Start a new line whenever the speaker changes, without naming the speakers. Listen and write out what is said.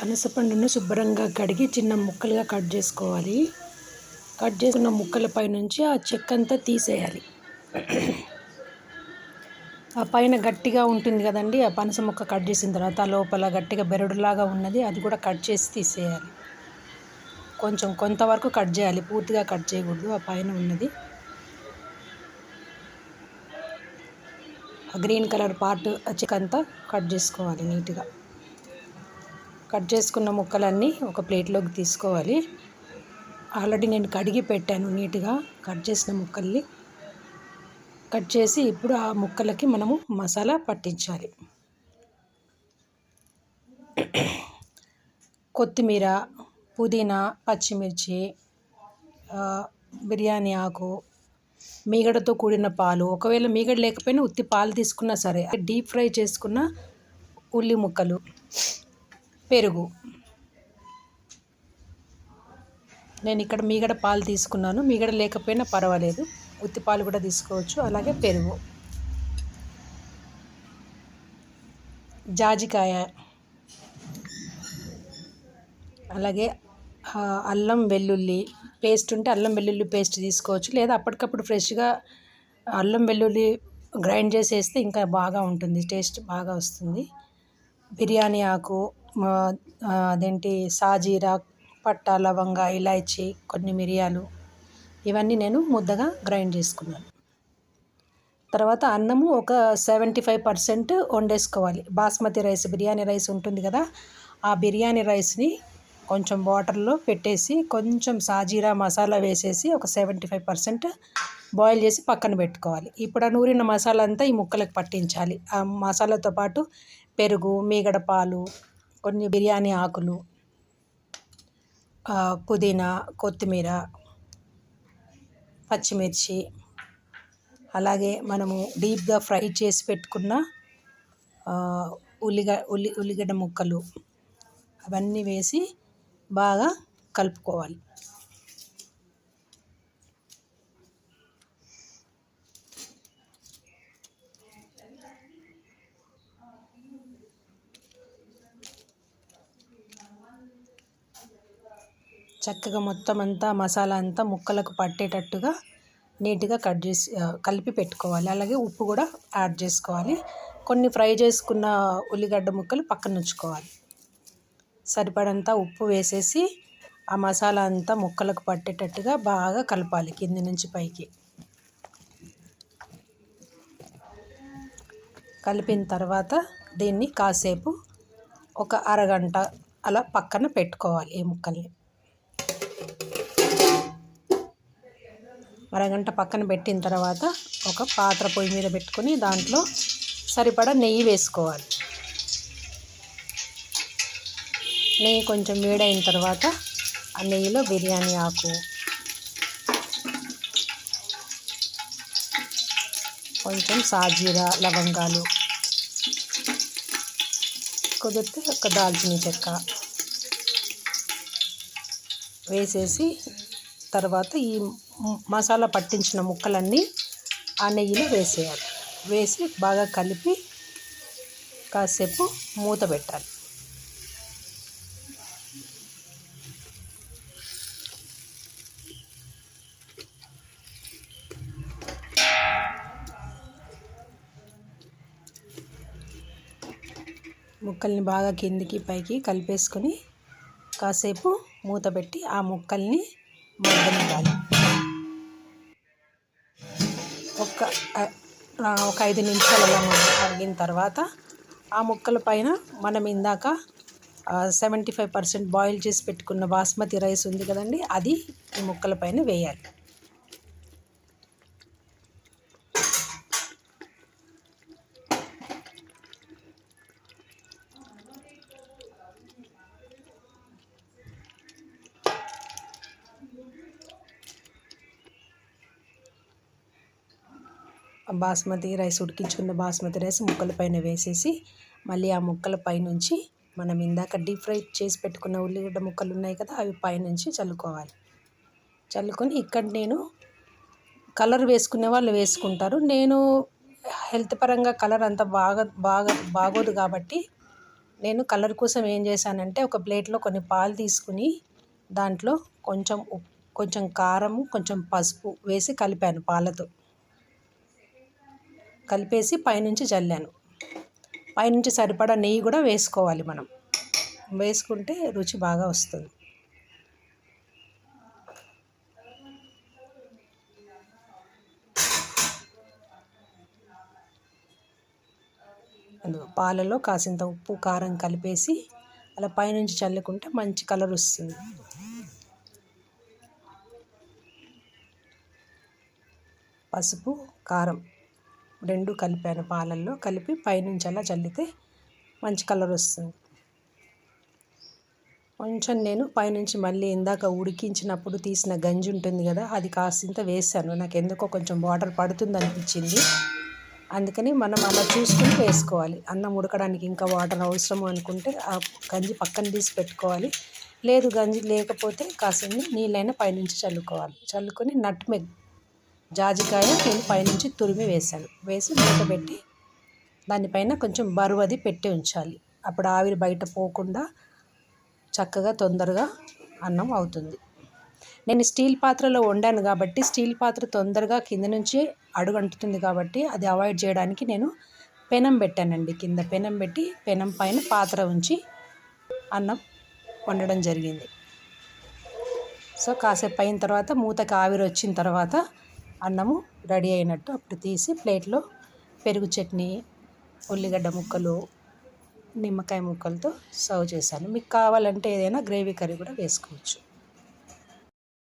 పనసపండును శుభ్రంగా కడిగి చిన్న ముక్కలుగా కట్ చేసుకోవాలి. కట్ చేసుకున్న ముక్కలపై నుంచి ఆ చెక్కంతా తీసేయాలి. ఆ పైన గట్టిగా ఉంటుంది కదండి, ఆ పనస ముక్క కట్ చేసిన తర్వాత ఆ లోపల గట్టిగా బెరడులాగా ఉన్నది, అది కూడా కట్ చేసి తీసేయాలి. కొంతవరకు కట్ చేయాలి, పూర్తిగా కట్ చేయకూడదు. ఆ పైన ఉన్నది ఆ గ్రీన్ కలర్ పార్ట్ చెక్కంతా కట్ చేసుకోవాలి నీట్గా. కట్ చేసుకున్న ముక్కలన్నీ ఒక ప్లేట్లోకి తీసుకోవాలి. ఆల్రెడీ నేను కడిగి పెట్టాను నీట్గా కట్ చేసిన ముక్కల్ని. కట్ చేసి ఇప్పుడు ఆ ముక్కలకి మనము మసాలా పట్టించాలి. కొత్తిమీర, పుదీనా, పచ్చిమిర్చి, బిర్యానీ ఆకు, మీగడతో కూడిన పాలు, ఒకవేళ మీగడ లేకపోయినా ఉత్తి పాలు తీసుకున్నా సరే, డీప్ ఫ్రై చేసుకున్న ఉల్లి ముక్కలు, పెరుగు. నేను ఇక్కడ మీగడ పాలు తీసుకున్నాను, మీగడ లేకపోయినా పర్వాలేదు, ఉత్తి పాలు కూడా తీసుకోవచ్చు. అలాగే పెరుగు, జాజికాయ, అలాగే అల్లం వెల్లుల్లి పేస్ట్ ఉంటే అల్లం వెల్లుల్లి పేస్ట్ తీసుకోవచ్చు, లేదా అప్పటికప్పుడు ఫ్రెష్గా అల్లం వెల్లుల్లి గ్రైండ్ చేసేస్తే ఇంకా బాగా ఉంటుంది, టేస్ట్ బాగా వస్తుంది. బిర్యానీ ఆకు, అదేంటి సాజీరా, పట్టా, లవంగ, ఇలాచీ, కొన్ని మిరియాలు, ఇవన్నీ నేను ముద్దగా గ్రైండ్ చేసుకున్నాను. తర్వాత అన్నము ఒక 75% వండేసుకోవాలి. బాస్మతి రైస్, బిర్యానీ రైస్ ఉంటుంది కదా, ఆ బిర్యానీ రైస్ని కొంచెం వాటర్లో పెట్టేసి కొంచెం సాజీరా మసాలా వేసేసి ఒక 75% బాయిల్ చేసి పక్కన పెట్టుకోవాలి. ఇప్పుడు ఆ నూరిన మసాలా అంతా ఈ ముక్కలకు పట్టించాలి. ఆ మసాలాతో పాటు పెరుగు, మీగడ పాలు, కొన్ని బిర్యానీ ఆకులు, పుదీనా, కొత్తిమీర, పచ్చిమిర్చి, అలాగే మనము డీప్గా ఫ్రై చేసి పెట్టుకున్న ఉల్లిగడ్డ ముక్కలు, అవన్నీ వేసి బాగా కలుపుకోవాలి. చక్కగా మొత్తం అంతా మసాలా అంతా ముక్కలకు పట్టేటట్టుగా నీట్గా కట్ చేసి కలిపి పెట్టుకోవాలి. అలాగే ఉప్పు కూడా యాడ్ చేసుకోవాలి. కొన్ని ఫ్రై చేసుకున్న ఉల్లిగడ్డ ముక్కలు పక్కన ఉంచుకోవాలి. సరిపడంత ఉప్పు వేసేసి ఆ మసాలా అంతా ముక్కలకు పట్టేటట్టుగా బాగా కలపాలి కింది నుంచి పైకి. కలిపిన తర్వాత దీన్ని కాసేపు ఒక అరగంట అలా పక్కన పెట్టుకోవాలి. ఈ ముక్కల్ని అరగంట పక్కన పెట్టిన తర్వాత ఒక పాత్ర పొయ్యి మీద పెట్టుకొని దాంట్లో సరిపడా నెయ్యి వేసుకోవాలి. నెయ్యి కొంచెం వేడైన తర్వాత ఆ నెయ్యిలో బిర్యానీ ఆకు, కొంచెం సాజీరా, లవంగాలు, కుదిరితే ఒక దాల్చిన చెక్క వేసేసి తర్వాత ఈ మసాలా పట్టించిన ముక్కలన్నీ ఆ నెయ్యిలో వేసేయాలి. వేసి బాగా కలిపి కాసేపు మూత పెట్టాలి. ముక్కల్ని బాగా కిందికి పైకి కలిపేసుకొని కాసేపు మూత పెట్టి ఆ ముక్కల్ని మగ్గనివ్వాలి. ఒక 5 నిమిషాలు అలా మగ్గిన తర్వాత ఆ ముక్కల పైన మనం ఇందాక 75% బాయిల్ చేసి పెట్టుకున్న బాస్మతి రైస్ ఉంది కదండి, అది ఈ ముక్కల పైన వేయాలి. బాస్మతి రైస్, ఉడికించుకున్న బాస్మతి రైస్ ముక్కల పైన వేసేసి మళ్ళీ ఆ ముక్కల పైనుంచి మనం ఇందాక డీప్ ఫ్రై చేసి పెట్టుకున్న ఉల్లిగడ్డ ముక్కలు ఉన్నాయి కదా, అవి పైనుంచి చల్లుకోవాలి. చల్లుకొని ఇక్కడ నేను కలర్ వేసుకునే వాళ్ళు వేసుకుంటారు, నేను హెల్త్ పరంగా కలర్ అంత బాగోదు కాబట్టి నేను కలర్ కోసం ఏం చేశానంటే ఒక ప్లేట్లో కొన్ని పాలు తీసుకుని దాంట్లో కొంచెం కారం, కొంచెం పసుపు వేసి కలిపాను పాలతో. కలిపేసి పైనుంచి చల్లాను. పైనుంచి సరిపడా నెయ్యి కూడా వేసుకోవాలి మనం. వేసుకుంటే రుచి బాగా వస్తుంది. పాలలో కాసింత ఉప్పు, కారం కలిపేసి అలా పైనుంచి చల్లుకుంటే మంచి కలర్ వస్తుంది. పసుపు, కారం 2 కలిపాను పాలల్లో. కలిపి పైనుంచి అలా చల్లితే మంచి కలర్ వస్తుంది. కొంచెం నేను పైనుంచి మళ్ళీ ఇందాక ఉడికించినప్పుడు తీసిన గంజి ఉంటుంది కదా, అది కాసింత వేసాను. నాకు ఎందుకో కొంచెం వాటర్ పడుతుంది అనిపించింది. అందుకని మనం అలా చూసుకుని వేసుకోవాలి. అన్నం ఉడకడానికి ఇంకా వాటర్ అవసరం అనుకుంటే ఆ గంజి పక్కన తీసి పెట్టుకోవాలి. లేదు గంజి లేకపోతే కాసిన నీళ్ళైనా పైనుంచి చల్లుకోవాలి. చల్లుకొని నట్మెగ్, జాజికాయ నేను పైనుంచి తురిమి వేసాను. వేసి మూత పెట్టి దానిపైన కొంచెం బరువది పెట్టి ఉంచాలి. అప్పుడు ఆవిరి బయట పోకుండా చక్కగా తొందరగా అన్నం అవుతుంది. నేను స్టీల్ పాత్రలో వండాను కాబట్టి స్టీల్ పాత్ర తొందరగా కింద నుంచి అడుగు అంటుతుంది కాబట్టి అది అవాయిడ్ చేయడానికి నేను పెనం పెట్టానండి. కింద పెనం పెట్టి పెనం పైన పాత్ర ఉంచి అన్నం వండడం జరిగింది. సో కాసేపు అయిన తర్వాత మూతకి ఆవిరి వచ్చిన తర్వాత అన్నము రెడీ అయినట్టు. అప్పుడు తీసి ప్లేట్లో పెరుగు చట్నీ, ఉల్లిగడ్డ ముక్కలు, నిమ్మకాయ ముక్కలతో సర్వ్ చేశాను. మీకు కావాలంటే ఏదైనా గ్రేవీ కర్రీ కూడా వేసుకోవచ్చు.